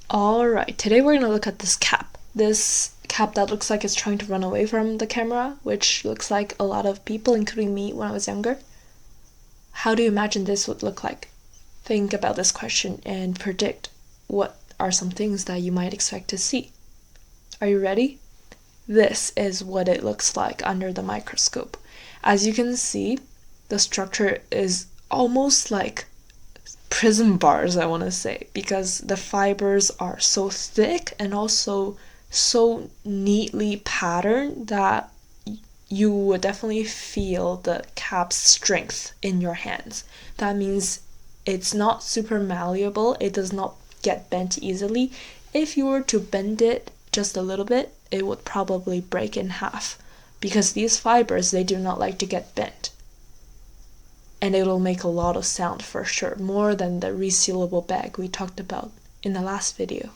Alright, today we're gonna look at this cap. This cap that looks like it's trying to run away from the camera, which looks like a lot of people, including me when I was younger. How do you imagine this would look like? Think about this question and predict what are some things that you might expect to see. Are you ready? This is what it looks like under the microscope. As you can see, the structure is almost like prism bars, I want to say, because the fibers are so thick and also so neatly patterned that you would definitely feel the cap's strength in your hands. That means it's not super malleable, it does not get bent easily. If you were to bend it just a little bit, it would probably break in half because these fibers, they do not like to get bent. And it'll make a lot of sound for sure, more than the resealable bag we talked about in the last video.